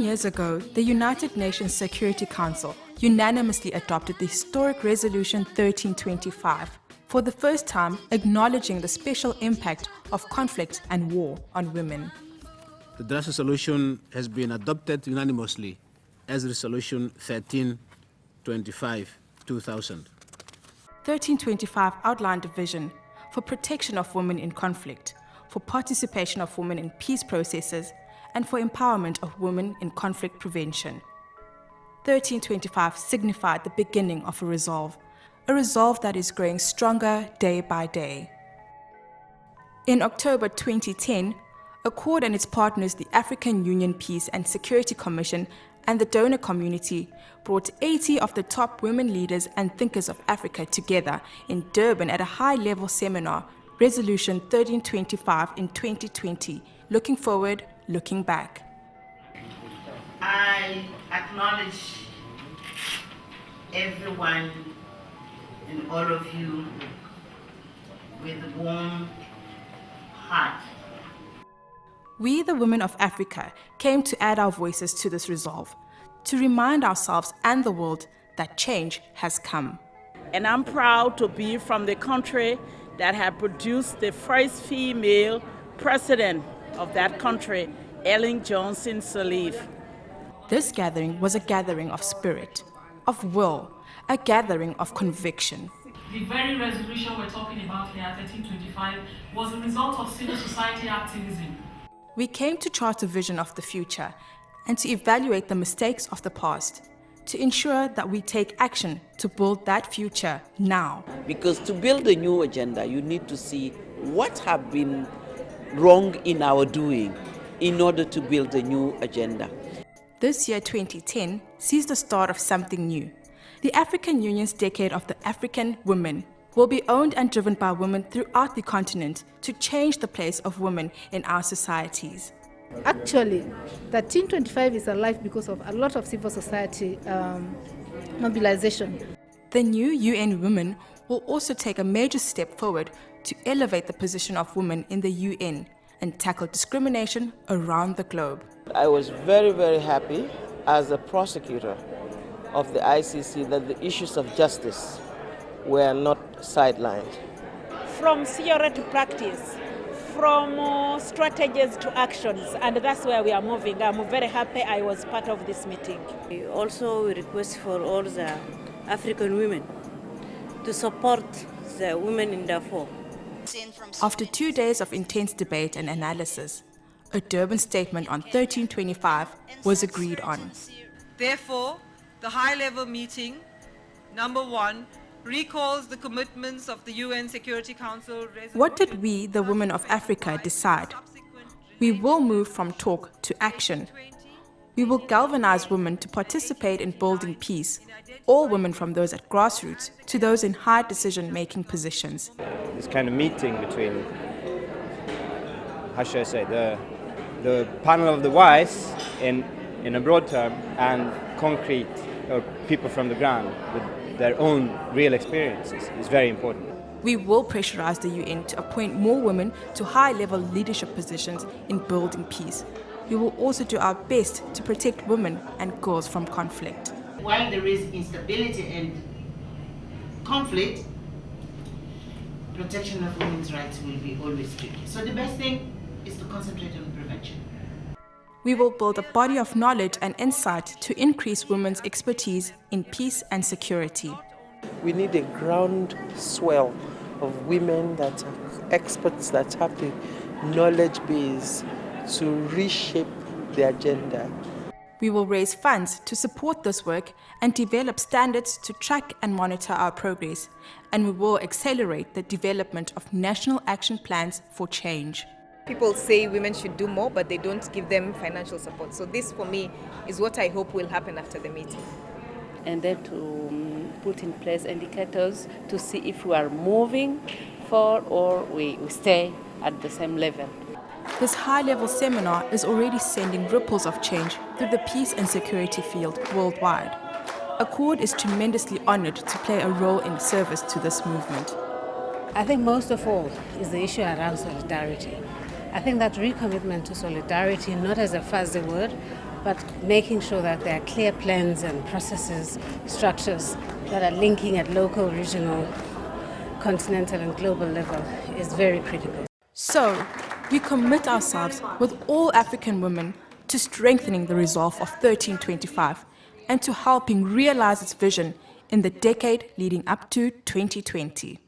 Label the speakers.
Speaker 1: years ago, the United Nations Security Council unanimously adopted the historic Resolution 1325, for the first time acknowledging the special impact of conflict and war on women.
Speaker 2: The draft resolution has been adopted unanimously as Resolution 1325, 2000.
Speaker 1: 1325 outlined a vision for protection of women in conflict, for participation of women in peace processes, and for empowerment of women in conflict prevention. 1325 signified the beginning of a resolve that is growing stronger day by day. In October 2010, Accord and its partners, the African Union Peace and Security Commission and the donor community, brought 80 of the top women leaders and thinkers of Africa together in Durban at a high-level seminar, Resolution 1325 in 2020, looking forward, looking back.
Speaker 3: I acknowledge everyone and all of you with a warm heart.
Speaker 1: We, the women of Africa, came to add our voices to this resolve, to remind ourselves and the world that change has come.
Speaker 4: And I'm proud to be from the country that had produced the first female president of that country, Ellen Johnson Sirleaf.
Speaker 1: This gathering was a gathering of spirit, of will, a gathering of conviction.
Speaker 5: The very resolution we're talking about here, 1325, was a result of civil society activism.
Speaker 1: We came to chart a vision of the future and to evaluate the mistakes of the past, to ensure that we take action to build that future now.
Speaker 6: Because to build a new agenda, you need to see what have been wrong in our doing in order to build a new agenda.
Speaker 1: This year, 2010, sees the start of something new. The African Union's Decade of the African Women will be owned and driven by women throughout the continent to change the place of women in our societies.
Speaker 7: Actually, 1325 is alive because of a lot of civil society mobilization.
Speaker 1: The new UN Women will also take a major step forward to elevate the position of women in the UN and tackle discrimination around the globe.
Speaker 6: I was very, very happy as a prosecutor of the ICC that the issues of justice were not sidelined.
Speaker 8: From theory to practice, from strategies to actions, and that's where we are moving. I'm very happy I was part of this meeting.
Speaker 9: We also request for all the African women to support the women in Darfur.
Speaker 1: After 2 days of intense debate and analysis, a Durban Statement on 1325 was agreed on.
Speaker 10: Therefore, the high-level meeting, number 1, recalls the commitments of the UN Security Council.
Speaker 1: What did we, the women of Africa, decide? We will move from talk to action. We will galvanize women to participate in building peace, all women from those at grassroots to those in high decision-making positions.
Speaker 11: This kind of meeting between, how should I say, the panel of the wise in a broad term and concrete or people from the ground with their own real experiences is very important.
Speaker 1: We will pressurize the UN to appoint more women to high-level leadership positions in building peace. We will also do our best to protect women and girls from conflict.
Speaker 3: While there is instability and conflict, protection of women's rights will be always tricky. So the best thing is to concentrate on prevention.
Speaker 1: We will build a body of knowledge and insight to increase women's expertise in peace and security.
Speaker 6: We need a groundswell of women that are experts, that have the knowledge base to reshape the agenda.
Speaker 1: We will raise funds to support this work and develop standards to track and monitor our progress, and we will accelerate the development of national action plans for change.
Speaker 12: People say women should do more, but they don't give them financial support. So this, for me, is what I hope will happen after the meeting.
Speaker 9: And then to put in place indicators to see if we are moving forward or we stay at the same level.
Speaker 1: This high-level seminar is already sending ripples of change through the peace and security field worldwide. Accord is tremendously honored to play a role in service to this movement.
Speaker 13: I think most of all is the issue around solidarity. I think that recommitment to solidarity, not as a fuzzy word, but making sure that there are clear plans and processes, structures that are linking at local, regional, continental and global level is very critical.
Speaker 1: So, we commit ourselves with all African women to strengthening the resolve of 1325 and to helping realize its vision in the decade leading up to 2020.